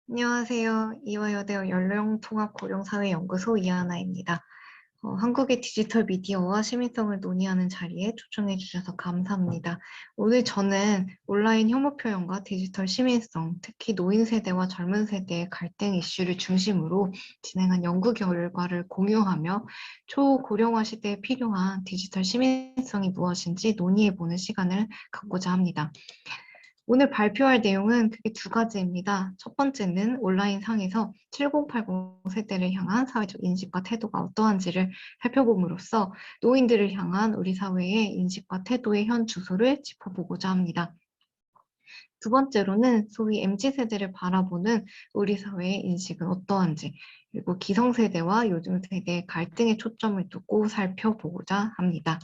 안녕하세요. 이화여대 연령통합고령사회연구소 이하나입니다. 한국의 디지털 미디어와 시민성을 논의하는 자리에 초청해 주셔서 감사합니다. 오늘 저는 온라인 혐오 표현과 디지털 시민성, 특히 노인 세대와 젊은 세대의 갈등 이슈를 중심으로 진행한 연구 결과를 공유하며 초고령화 시대에 필요한 디지털 시민성이 무엇인지 논의해보는 시간을 갖고자 합니다. 오늘 발표할 내용은 크게 두 가지입니다. 첫 번째는 온라인 상에서 7080 세대를 향한 사회적 인식과 태도가 어떠한지를 살펴봄으로써 노인들을 향한 우리 사회의 인식과 태도의 현 주소를 짚어보고자 합니다. 두 번째로는 소위 MZ세대를 바라보는 우리 사회의 인식은 어떠한지, 그리고 기성세대와 요즘 세대의 갈등에 초점을 두고 살펴보고자 합니다.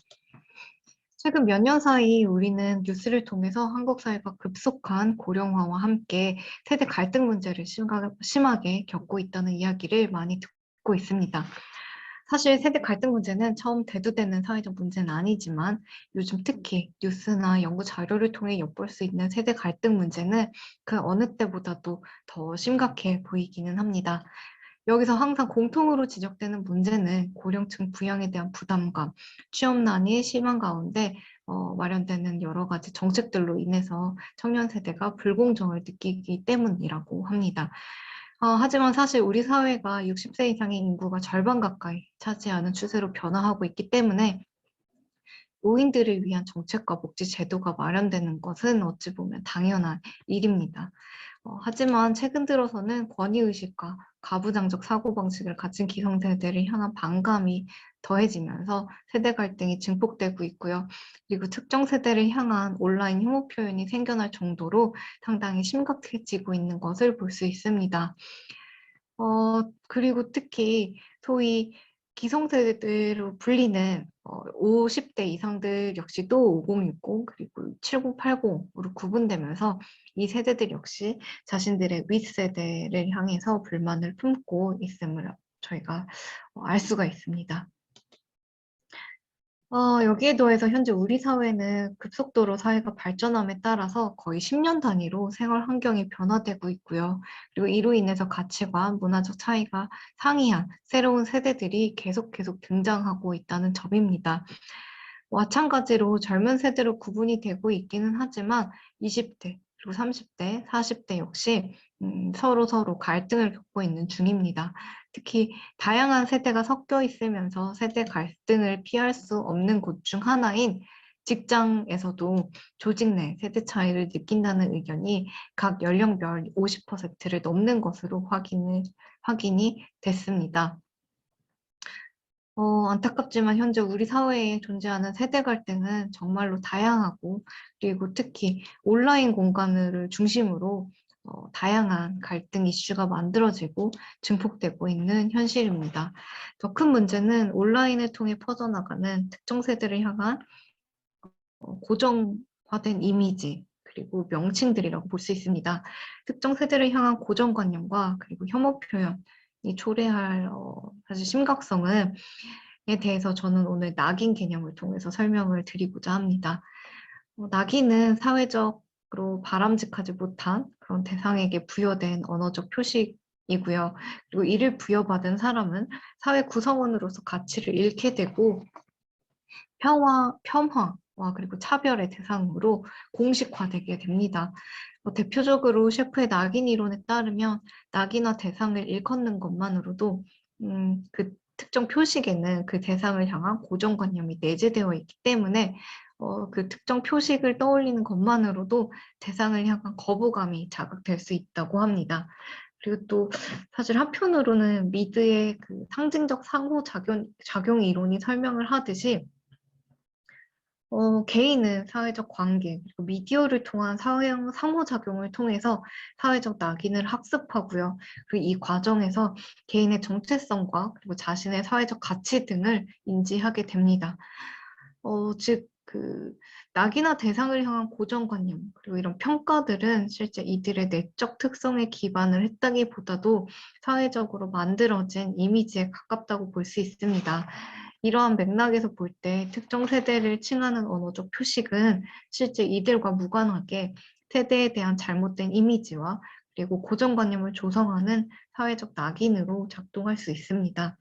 최근 몇 년 사이 우리는 뉴스를 통해서 한국 사회가 급속한 고령화와 함께 세대 갈등 문제를 심하게 겪고 있다는 이야기를 많이 듣고 있습니다. 사실 세대 갈등 문제는 처음 대두되는 사회적 문제는 아니지만 요즘 특히 뉴스나 연구 자료를 통해 엿볼 수 있는 세대 갈등 문제는 그 어느 때보다도 더 심각해 보이기는 합니다. 여기서 항상 공통으로 지적되는 문제는 고령층 부양에 대한 부담감, 취업난이 심한 가운데 마련되는 여러 가지 정책들로 인해서 청년 세대가 불공정을 느끼기 때문이라고 합니다. 하지만 사실 우리 사회가 60세 이상의 인구가 절반 가까이 차지하는 추세로 변화하고 있기 때문에 노인들을 위한 정책과 복지 제도가 마련되는 것은 어찌 보면 당연한 일입니다. 하지만 최근 들어서는 권위의식과 가부장적 사고방식을 가진 기성세대를 향한 반감이 더해지면서 세대 갈등이 증폭되고 있고요. 그리고 특정 세대를 향한 온라인 혐오 표현이 생겨날 정도로 상당히 심각해지고 있는 것을 볼 수 있습니다. 그리고 특히 소위 기성세대로 불리는 50대 이상들 역시도 5060 그리고 7080으로 구분되면서 이 세대들 역시 자신들의 윗세대를 향해서 불만을 품고 있음을 저희가 알 수가 있습니다. 여기에 더해서 현재 우리 사회는 급속도로 사회가 발전함에 따라서 거의 10년 단위로 생활 환경이 변화되고 있고요. 그리고 이로 인해서 가치관, 문화적 차이가 상이한 새로운 세대들이 계속 등장하고 있다는 점입니다. 마찬가지로 젊은 세대로 구분이 되고 있기는 하지만 20대, 그리고 30대, 40대 역시 서로 갈등을 겪고 있는 중입니다. 특히 다양한 세대가 섞여 있으면서 세대 갈등을 피할 수 없는 곳 중 하나인 직장에서도 조직 내 세대 차이를 느낀다는 의견이 각 연령별 50%를 넘는 것으로 확인이 됐습니다. 안타깝지만 현재 우리 사회에 존재하는 세대 갈등은 정말로 다양하고 그리고 특히 온라인 공간을 중심으로 다양한 갈등 이슈가 만들어지고 증폭되고 있는 현실입니다. 더 큰 문제는 온라인을 통해 퍼져나가는 특정 세대를 향한 고정화된 이미지 그리고 명칭들이라고 볼 수 있습니다. 특정 세대를 향한 고정관념과 그리고 혐오 표현이 초래할 사실 심각성은 에 대해서 저는 오늘 낙인 개념을 통해서 설명을 드리고자 합니다. 낙인은 사회적으로 바람직하지 못한 그런 대상에게 부여된 언어적 표식이고요. 그리고 이를 부여받은 사람은 사회 구성원으로서 가치를 잃게 되고 폄하와 그리고 차별의 대상으로 공식화되게 됩니다. 대표적으로 셰프의 낙인 이론에 따르면 낙인화 대상을 일컫는 것만으로도 그 특정 표식에는 그 대상을 향한 고정관념이 내재되어 있기 때문에 그 특정 표식을 떠올리는 것만으로도 대상을 향한 거부감이 자극될 수 있다고 합니다. 그리고 또 사실 한편으로는 미드의 그 상징적 상호작용 이론이 설명을 하듯이 개인은 사회적 관계, 그리고 미디어를 통한 상호작용을 통해서 사회적 낙인을 학습하고요. 그리고 이 과정에서 개인의 정체성과 그리고 자신의 사회적 가치 등을 인지하게 됩니다. 즉, 낙인화 대상을 향한 고정관념, 그리고 이런 평가들은 실제 이들의 내적 특성에 기반을 했다기보다도 사회적으로 만들어진 이미지에 가깝다고 볼 수 있습니다. 이러한 맥락에서 볼 때 특정 세대를 칭하는 언어적 표식은 실제 이들과 무관하게 세대에 대한 잘못된 이미지와 그리고 고정관념을 조성하는 사회적 낙인으로 작동할 수 있습니다.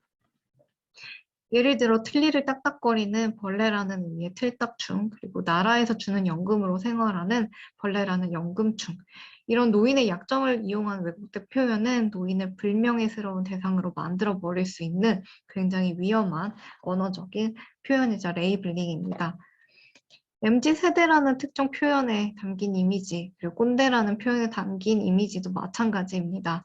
예를 들어 틀니를 딱딱거리는 벌레라는 의미의 틀딱충, 그리고 나라에서 주는 연금으로 생활하는 벌레라는 연금충. 이런 노인의 약점을 이용한 왜곡된 표현은 노인을 불명예스러운 대상으로 만들어 버릴 수 있는 굉장히 위험한 언어적인 표현이자 레이블링입니다. MZ세대라는 특정 표현에 담긴 이미지, 그리고 꼰대라는 표현에 담긴 이미지도 마찬가지입니다.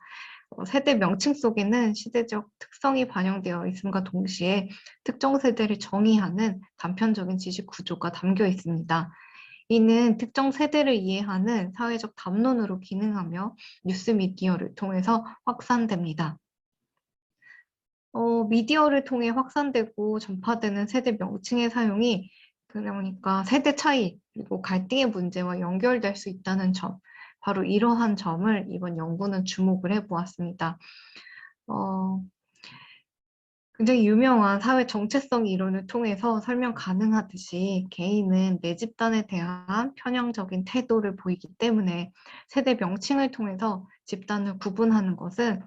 세대 명칭 속에는 시대적 특성이 반영되어 있음과 동시에 특정 세대를 정의하는 단편적인 지식 구조가 담겨 있습니다. 이는 특정 세대를 이해하는 사회적 담론으로 기능하며 뉴스 미디어를 통해서 확산됩니다. 미디어를 통해 확산되고 전파되는 세대 명칭의 사용이 그러니까 세대 차이 그리고 갈등의 문제와 연결될 수 있다는 점, 바로 이러한 점을 이번 연구는 주목을 해보았습니다. 굉장히 유명한 사회 정체성 이론을 통해서 설명 가능하듯이 개인은 내 집단에 대한 편향적인 태도를 보이기 때문에 세대 명칭을 통해서 집단을 구분하는 것은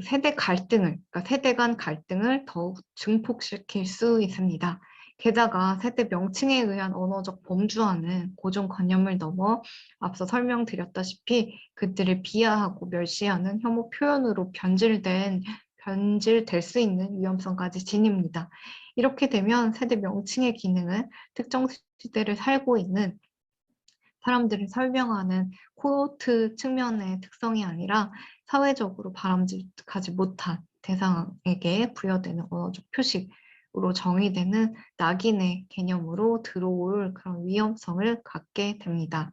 세대 갈등을, 그러니까 세대 간 갈등을 더욱 증폭시킬 수 있습니다. 게다가 세대 명칭에 의한 언어적 범주화는 고정관념을 넘어 앞서 설명드렸다시피 그들을 비하하고 멸시하는 혐오 표현으로 변질될 수 있는 위험성까지 지닙니다. 이렇게 되면 세대 명칭의 기능은 특정 시대를 살고 있는 사람들을 설명하는 코호트 측면의 특성이 아니라 사회적으로 바람직하지 못한 대상에게 부여되는 언어적 표식으로 정의되는 낙인의 개념으로 들어올 그런 위험성을 갖게 됩니다.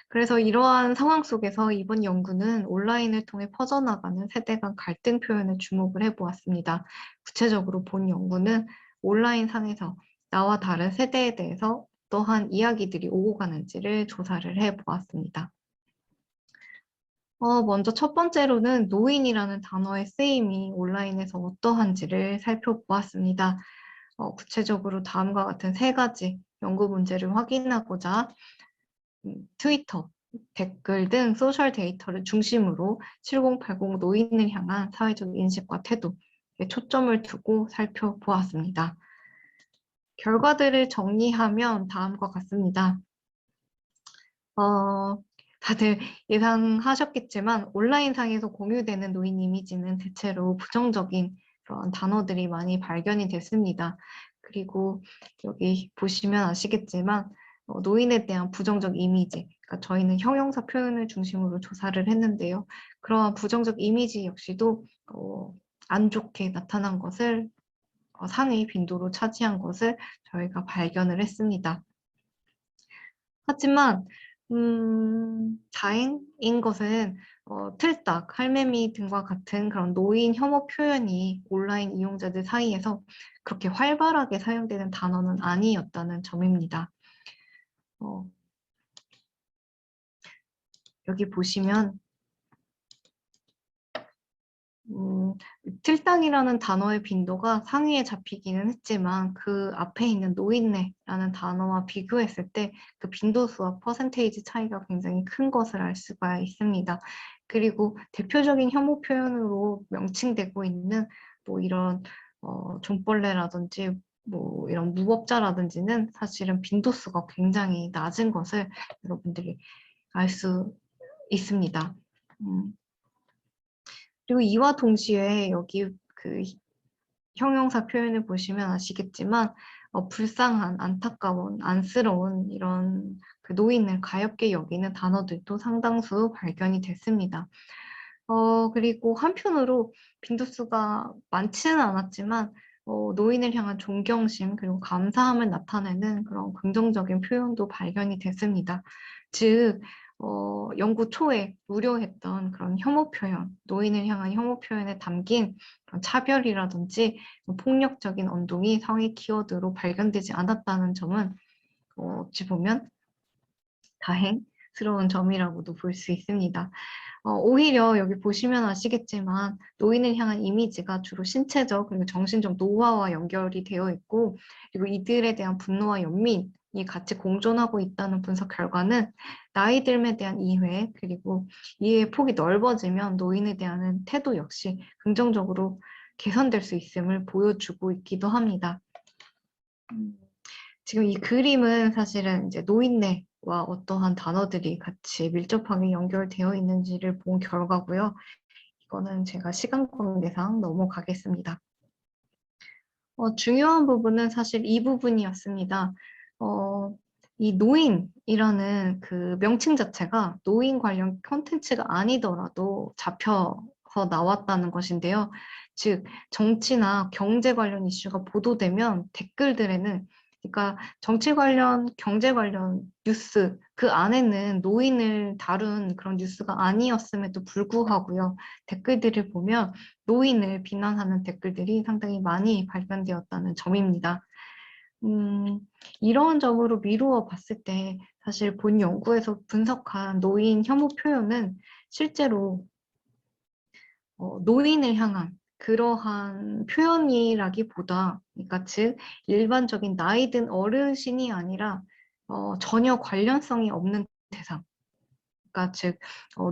그래서 이러한 상황 속에서 이번 연구는 온라인을 통해 퍼져나가는 세대 간 갈등 표현에 주목을 해보았습니다. 구체적으로 본 연구는 온라인 상에서 나와 다른 세대에 대해서 어떠한 이야기들이 오고 가는지를 조사를 해보았습니다. 먼저 첫 번째로는 노인이라는 단어의 쓰임이 온라인에서 어떠한지를 살펴보았습니다. 구체적으로 다음과 같은 세 가지 연구 문제를 확인하고자 트위터, 댓글 등 소셜 데이터를 중심으로 7080 노인을 향한 사회적 인식과 태도에 초점을 두고 살펴보았습니다. 결과들을 정리하면 다음과 같습니다. 다들 예상하셨겠지만 온라인상에서 공유되는 노인 이미지는 대체로 부정적인 그런 단어들이 많이 발견이 됐습니다. 그리고 여기 보시면 아시겠지만 노인에 대한 부정적 이미지, 그러니까 저희는 형용사 표현을 중심으로 조사를 했는데요. 그러한 부정적 이미지 역시도 안 좋게 나타난 것을 상위 빈도로 차지한 것을 저희가 발견을 했습니다. 하지만 다행인 것은 틀딱, 할매미 등과 같은 그런 노인 혐오 표현이 온라인 이용자들 사이에서 그렇게 활발하게 사용되는 단어는 아니었다는 점입니다. 여기 보시면 틀딱이라는 단어의 빈도가 상위에 잡히기는 했지만 그 앞에 있는 노인네라는 단어와 비교했을 때 그 빈도수와 퍼센테이지 차이가 굉장히 큰 것을 알 수가 있습니다. 그리고 대표적인 혐오 표현으로 명칭되고 있는 뭐 이런 존벌레라든지 뭐 이런 무법자라든지는 사실은 빈도수가 굉장히 낮은 것을 여러분들이 알 수 있습니다. 그리고 이와 동시에 여기 그 형용사 표현을 보시면 아시겠지만 불쌍한, 안타까운, 안쓰러운 이런 그 노인을 가엾게 여기는 단어들도 상당수 발견이 됐습니다. 그리고 한편으로 빈도수가 많지는 않았지만 노인을 향한 존경심 그리고 감사함을 나타내는 그런 긍정적인 표현도 발견이 됐습니다. 즉 연구 초에 우려했던 그런 혐오 표현, 노인을 향한 혐오 표현에 담긴 그런 차별이라든지 폭력적인 언동이 상위 키워드로 발견되지 않았다는 점은 어찌 보면 다행스러운 점이라고도 볼 수 있습니다. 오히려 여기 보시면 아시겠지만 노인을 향한 이미지가 주로 신체적 그리고 정신적 노화와 연결이 되어 있고 그리고 이들에 대한 분노와 연민을 같이 공존하고 있다는 분석 결과는 나이 듦에 대한 이해, 그리고 이해의 폭이 넓어지면 노인에 대한 태도 역시 긍정적으로 개선될 수 있음을 보여주고 있기도 합니다. 지금 이 그림은 사실은 이제 노인네와 어떠한 단어들이 같이 밀접하게 연결되어 있는지를 본 결과고요. 이거는 제가 시간 관계상 넘어가겠습니다. 중요한 부분은 사실 이 부분이었습니다. 이 노인이라는 그 명칭 자체가 노인 관련 콘텐츠가 아니더라도 잡혀서 나왔다는 것인데요. 즉, 정치나 경제 관련 이슈가 보도되면 댓글들에는, 그러니까 정치 관련, 경제 관련 뉴스, 그 안에는 노인을 다룬 그런 뉴스가 아니었음에도 불구하고요. 댓글들을 보면 노인을 비난하는 댓글들이 상당히 많이 발견되었다는 점입니다. 이런 점으로 미루어 봤을 때 사실 본 연구에서 분석한 노인 혐오 표현은 실제로 노인을 향한 그러한 표현이라기보다, 그러니까 즉 일반적인 나이 든 어르신이 아니라 전혀 관련성이 없는 대상, 그러니까 즉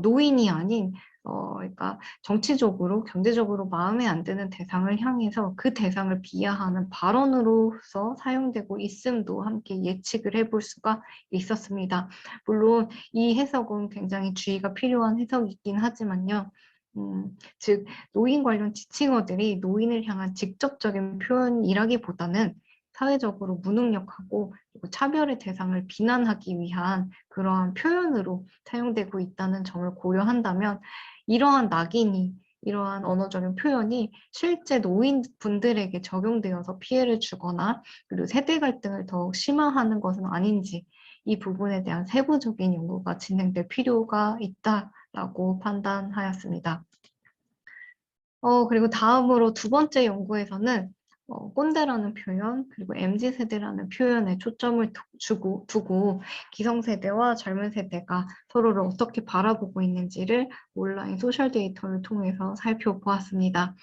노인이 아닌 그러니까 정치적으로 경제적으로 마음에 안 드는 대상을 향해서 그 대상을 비하하는 발언으로서 사용되고 있음도 함께 예측을 해볼 수가 있었습니다. 물론 이 해석은 굉장히 주의가 필요한 해석이긴 하지만요. 즉 노인 관련 지칭어들이 노인을 향한 직접적인 표현이라기보다는 사회적으로 무능력하고 그리고 차별의 대상을 비난하기 위한 그러한 표현으로 사용되고 있다는 점을 고려한다면 이러한 낙인이, 이러한 언어적인 표현이 실제 노인분들에게 적용되어서 피해를 주거나 그리고 세대 갈등을 더욱 심화하는 것은 아닌지, 이 부분에 대한 세부적인 연구가 진행될 필요가 있다라고 판단하였습니다. 그리고 다음으로 두 번째 연구에서는 꼰대라는 표현, 그리고 MZ세대라는 표현에 초점을 두고 기성세대와 젊은 세대가 서로를 어떻게 바라보고 있는지를 온라인 소셜 데이터를 통해서 살펴보았습니다.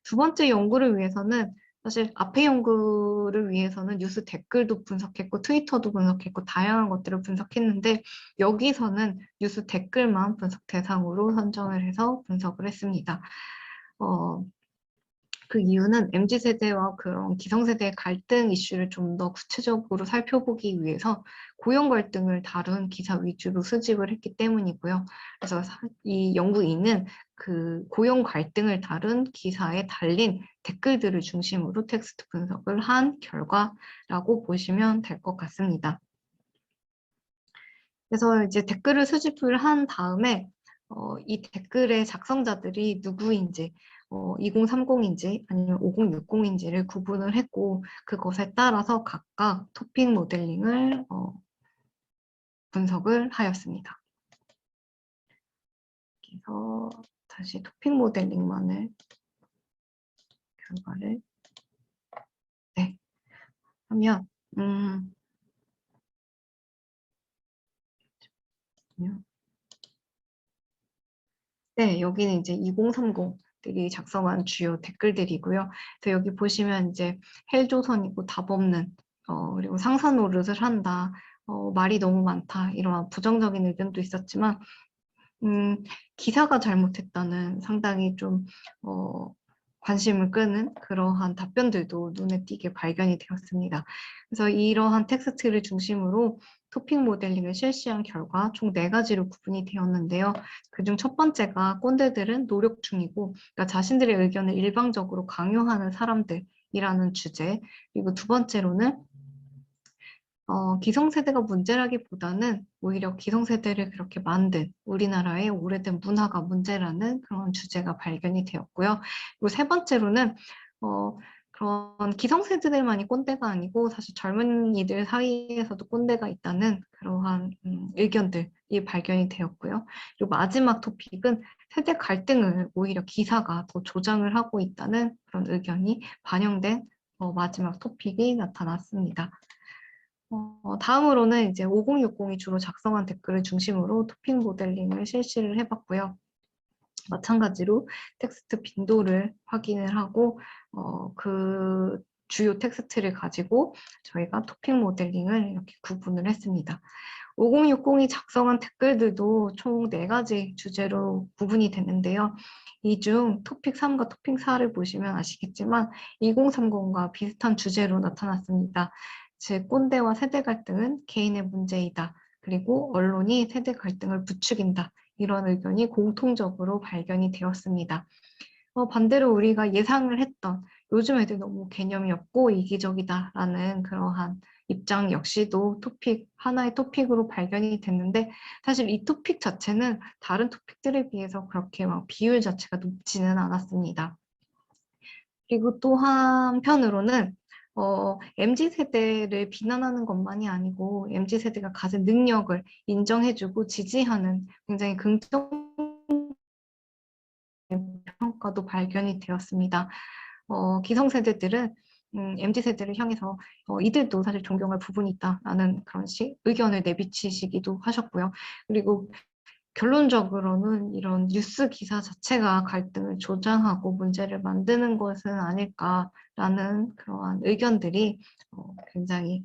두 번째 연구를 위해서는 사실 앞의 연구를 위해서는 뉴스 댓글도 분석했고 트위터도 분석했고 다양한 것들을 분석했는데 여기서는 뉴스 댓글만 분석 대상으로 선정을 해서 분석을 했습니다. 그 이유는 MZ세대와 그런 기성세대의 갈등 이슈를 좀 더 구체적으로 살펴보기 위해서 고용 갈등을 다룬 기사 위주로 수집을 했기 때문이고요. 그래서 이 연구인은 그 고용 갈등을 다룬 기사에 달린 댓글들을 중심으로 텍스트 분석을 한 결과라고 보시면 될 것 같습니다. 그래서 이제 댓글을 수집을 한 다음에 이 댓글의 작성자들이 누구인지 2030인지 아니면 5060인지를 구분을 했고 그것에 따라서 각각 토픽 모델링을 분석을 하였습니다. 그래서 다시 토픽 모델링만을 결과를 하면 네, 여기는 이제 2030들이 작성한 주요 댓글들이고요. 그래서 여기 보시면 이제 헬조선이고 답 없는, 그리고 상사 노릇을 한다, 말이 너무 많다, 이런 부정적인 의견도 있었지만, 기사가 잘못했다는 상당히 좀, 관심을 끄는 그러한 답변들도 눈에 띄게 발견이 되었습니다. 그래서 이러한 텍스트를 중심으로 토픽 모델링을 실시한 결과 총 4가지로 구분이 되었는데요. 그중 첫 번째가 꼰대들은 노력 중이고 그러니까 자신들의 의견을 일방적으로 강요하는 사람들이라는 주제, 그리고 두 번째로는 기성세대가 문제라기보다는 오히려 기성세대를 그렇게 만든 우리나라의 오래된 문화가 문제라는 그런 주제가 발견이 되었고요. 그리고 세 번째로는 그런 기성세대들만이 꼰대가 아니고 사실 젊은이들 사이에서도 꼰대가 있다는 그러한 의견들이 발견이 되었고요. 그리고 마지막 토픽은 세대 갈등을 오히려 기사가 더 조장을 하고 있다는 그런 의견이 반영된 마지막 토픽이 나타났습니다. 다음으로는 이제 5060이 주로 작성한 댓글을 중심으로 토픽 모델링을 실시를 해봤고요. 마찬가지로 텍스트 빈도를 확인을 하고 그 주요 텍스트를 가지고 저희가 토픽 모델링을 이렇게 구분을 했습니다. 5060이 작성한 댓글들도 총 4가지 주제로 구분이 되는데요. 이 중 토픽 3과 토픽 4를 보시면 아시겠지만 2030과 비슷한 주제로 나타났습니다. 즉, 꼰대와 세대 갈등은 개인의 문제이다. 그리고 언론이 세대 갈등을 부추긴다. 이런 의견이 공통적으로 발견이 되었습니다. 반대로 우리가 예상을 했던 요즘 애들 너무 개념이 없고 이기적이다라는 그러한 입장 역시도 하나의 토픽으로 발견이 됐는데, 사실 이 토픽 자체는 다른 토픽들에 비해서 그렇게 막 비율 자체가 높지는 않았습니다. 그리고 또 한편으로는 MZ세대를 비난하는 것만이 아니고 MZ세대가 가진 능력을 인정해주고 지지하는 굉장히 긍정 평가도 발견이 되었습니다. 기성세대들은 MZ세대를 향해서 이들도 사실 존경할 부분이 있다라는 그런 의견을 내비치시기도 하셨고요. 그리고 결론적으로는 이런 뉴스 기사 자체가 갈등을 조장하고 문제를 만드는 것은 아닐까라는 그러한 의견들이 굉장히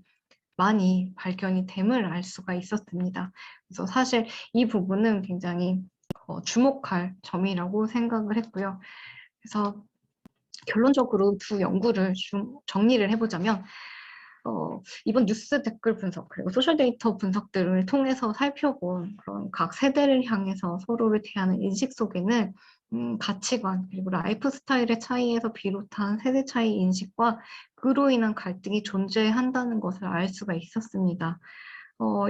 많이 발견이 됨을 알 수가 있었습니다. 그래서 사실 이 부분은 굉장히 주목할 점이라고 생각을 했고요. 그래서 결론적으로 두 연구를 좀 정리를 해보자면, 이번 뉴스 댓글 분석 그리고 소셜 데이터 분석들을 통해서 살펴본 그런 각 세대를 향해서 서로를 대하는 인식 속에는 가치관 그리고 라이프 스타일의 차이에서 비롯한 세대 차이 인식과 그로 인한 갈등이 존재한다는 것을 알 수가 있었습니다.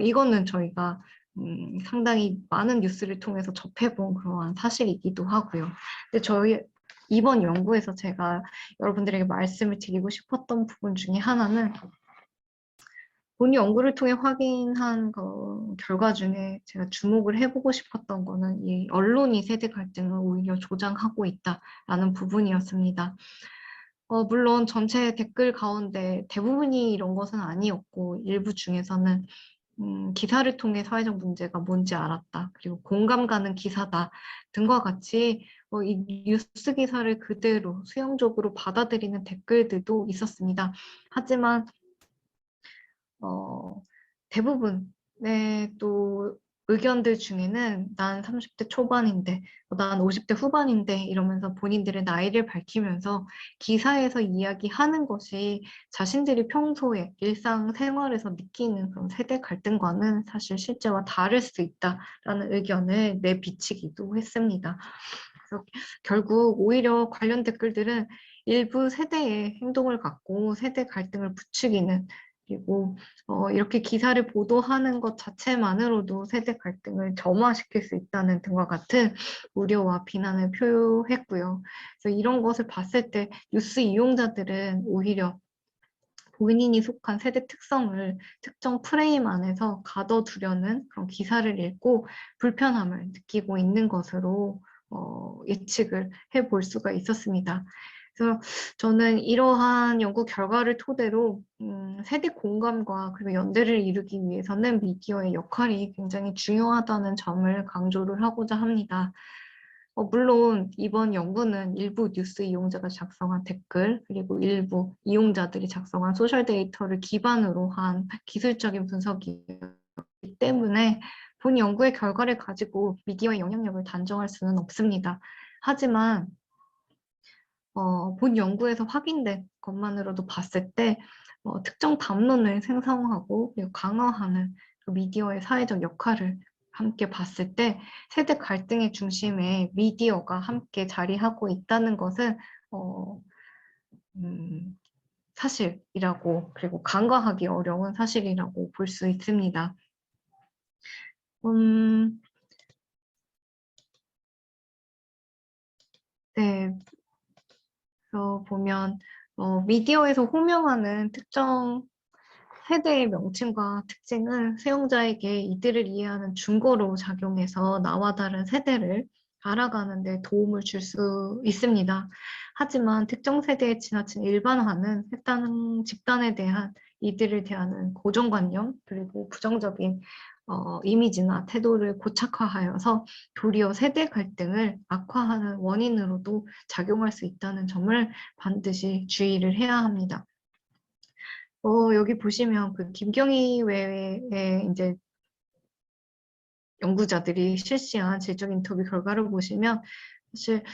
이거는 저희가 상당히 많은 뉴스를 통해서 접해본 그러한 사실이기도 하고요. 근데 저희 이번 연구에서 제가 여러분들에게 말씀을 드리고 싶었던 부분 중에 하나는, 본 연구를 통해 확인한 결과 중에 제가 주목을 해보고 싶었던 거는 이 언론이 세대 갈등을 오히려 조장하고 있다라는 부분이었습니다. 물론 전체 댓글 가운데 대부분이 이런 것은 아니었고, 일부 중에서는 기사를 통해 사회적 문제가 뭔지 알았다, 그리고 공감 가는 기사다 등과 같이 이 뉴스 기사를 그대로 수용적으로 받아들이는 댓글들도 있었습니다. 하지만 대부분의 또 의견들 중에는 난 30대 초반인데, 난 50대 후반인데 이러면서 본인들의 나이를 밝히면서 기사에서 이야기하는 것이 자신들이 평소에 일상생활에서 느끼는 그런 세대 갈등과는 사실 실제와 다를 수 있다라는 의견을 내비치기도 했습니다. 그래서 결국 오히려 관련 댓글들은 일부 세대의 행동을 갖고 세대 갈등을 부추기는, 그리고 이렇게 기사를 보도하는 것 자체만으로도 세대 갈등을 점화시킬 수 있다는 등과 같은 우려와 비난을 표했고요. 그래서 이런 것을 봤을 때 뉴스 이용자들은 오히려 본인이 속한 세대 특성을 특정 프레임 안에서 가둬두려는 그런 기사를 읽고 불편함을 느끼고 있는 것으로 예측을 해볼 수가 있었습니다. 그래서 저는 이러한 연구 결과를 토대로 세대 공감과 그리고 연대를 이루기 위해서는 미디어의 역할이 굉장히 중요하다는 점을 강조를 하고자 합니다. 물론 이번 연구는 일부 뉴스 이용자가 작성한 댓글, 그리고 일부 이용자들이 작성한 소셜 데이터를 기반으로 한 기술적인 분석이기 때문에 본 연구의 결과를 가지고 미디어의 영향력을 단정할 수는 없습니다. 하지만 본 연구에서 확인된 것만으로도 봤을 때 특정 담론을 생성하고 그리고 강화하는 그 미디어의 사회적 역할을 함께 봤을 때 세대 갈등의 중심에 미디어가 함께 자리하고 있다는 것은 사실이라고, 그리고 간과하기 어려운 사실이라고 볼 수 있습니다. 네, 그래서 보면 미디어에서 호명하는 특정 세대의 명칭과 특징은 사용자에게 이들을 이해하는 중거로 작용해서 나와 다른 세대를 알아가는 데 도움을 줄 수 있습니다. 하지만 특정 세대에 지나친 일반화는 해당 집단에 대한 이들을 대하는 고정관념 그리고 부정적인 이미지나 태도를 고착화하여서 도리어 세대 갈등을 악화하는 원인으로도 작용할 수 있다는 점을 반드시 주의를 해야 합니다. 여기 보시면 그 김경희 외에 이제 연구자들이 실시한 질적 인터뷰 결과를 보시면 사실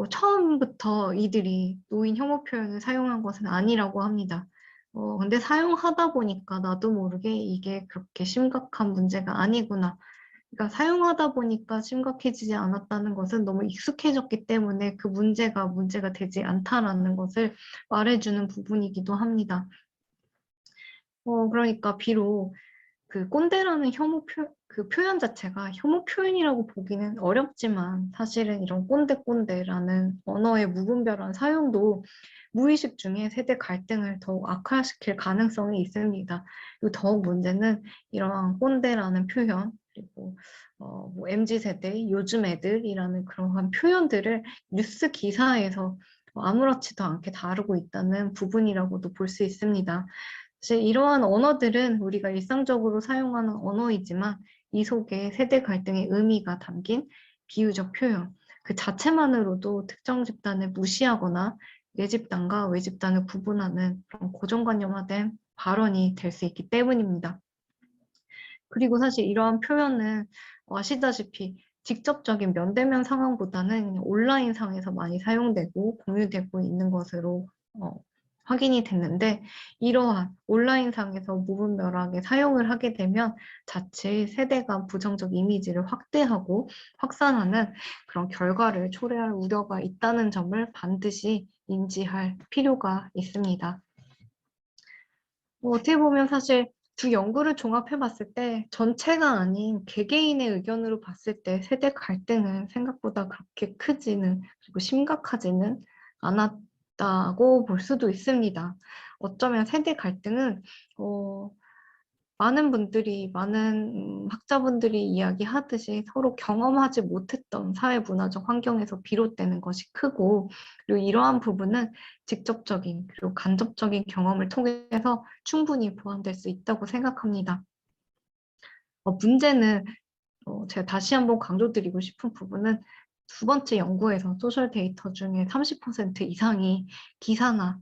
처음부터 이들이 노인 혐오 표현을 사용한 것은 아니라고 합니다. 근데 사용하다 보니까 나도 모르게 이게 그렇게 심각한 문제가 아니구나. 그러니까 사용하다 보니까 심각해지지 않았다는 것은 너무 익숙해졌기 때문에 그 문제가 되지 않다라는 것을 말해주는 부분이기도 합니다. 그러니까 비록 그 꼰대라는 그 표현 자체가 혐오 표현이라고 보기는 어렵지만 사실은 이런 꼰대라는 언어의 무분별한 사용도 무의식 중에 세대 갈등을 더욱 악화시킬 가능성이 있습니다. 그리고 더욱 문제는 이러한 꼰대라는 표현 그리고 뭐 MZ세대, 요즘 애들이라는 그러한 표현들을 뉴스 기사에서 아무렇지도 않게 다루고 있다는 부분이라고도 볼 수 있습니다. 사실 이러한 언어들은 우리가 일상적으로 사용하는 언어이지만 이 속에 세대 갈등의 의미가 담긴 비유적 표현, 그 자체만으로도 특정 집단을 무시하거나 내 집단과 외 집단을 구분하는 그런 고정관념화된 발언이 될 수 있기 때문입니다. 그리고 사실 이러한 표현은 아시다시피 직접적인 면대면 상황보다는 온라인 상에서 많이 사용되고 공유되고 있는 것으로 확인이 됐는데 이러한 온라인상에서 무분별하게 사용을 하게 되면 자칫 세대 간 부정적 이미지를 확대하고 확산하는 그런 결과를 초래할 우려가 있다는 점을 반드시 인지할 필요가 있습니다. 어떻게 보면 사실 두 연구를 종합해 봤을 때 전체가 아닌 개개인의 의견으로 봤을 때 세대 갈등은 생각보다 그렇게 크지는 그리고 심각하지는 않았다고 볼 수도 있습니다. 어쩌면 세대 갈등은 많은 학자분들이 이야기하듯이 서로 경험하지 못했던 사회문화적 환경에서 비롯되는 것이 크고 그리고 이러한 부분은 직접적인 그리고 간접적인 경험을 통해서 충분히 보완될 수 있다고 생각합니다. 문제는 제가 다시 한번 강조드리고 싶은 부분은 두 번째 연구에서 소셜 데이터 중에 30% 이상이 기사나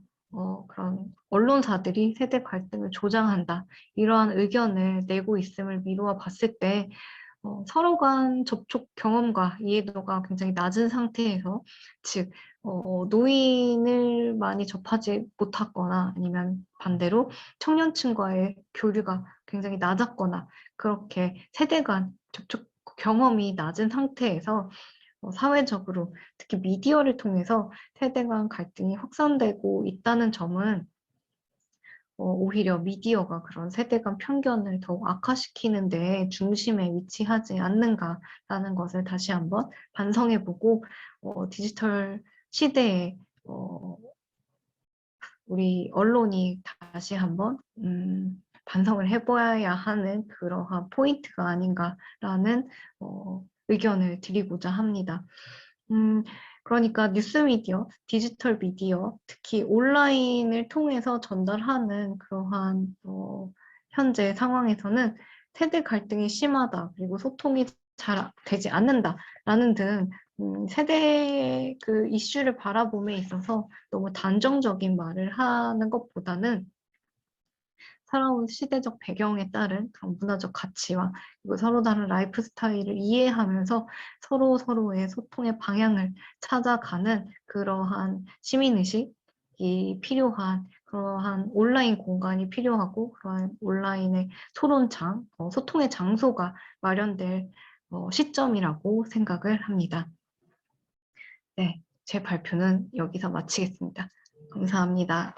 그런 언론사들이 세대 갈등을 조장한다. 이러한 의견을 내고 있음을 미루어 봤을 때 서로 간 접촉 경험과 이해도가 굉장히 낮은 상태에서 즉 노인을 많이 접하지 못했거나 아니면 반대로 청년층과의 교류가 굉장히 낮았거나 그렇게 세대 간 접촉 경험이 낮은 상태에서 사회적으로 특히 미디어를 통해서 세대 간 갈등이 확산되고 있다는 점은 오히려 미디어가 그런 세대 간 편견을 더욱 악화시키는 데 중심에 위치하지 않는가라는 것을 다시 한번 반성해보고 디지털 시대에 우리 언론이 다시 한번 반성을 해봐야 하는 그러한 포인트가 아닌가라는 의견을 드리고자 합니다. 그러니까 뉴스미디어, 디지털 미디어, 특히 온라인을 통해서 전달하는 그러한 현재 상황에서는 세대 갈등이 심하다, 그리고 소통이 잘 되지 않는다라는 등 세대 그 이슈를 바라봄에 있어서 너무 단정적인 말을 하는 것보다는 살아온 시대적 배경에 따른 그런 문화적 가치와 그리고 서로 다른 라이프 스타일을 이해하면서 서로의 소통의 방향을 찾아가는 그러한 시민의식이 필요한 그러한 온라인 공간이 필요하고 그러한 온라인의 토론창, 소통의 장소가 마련될 시점이라고 생각을 합니다. 네, 제 발표는 여기서 마치겠습니다. 감사합니다.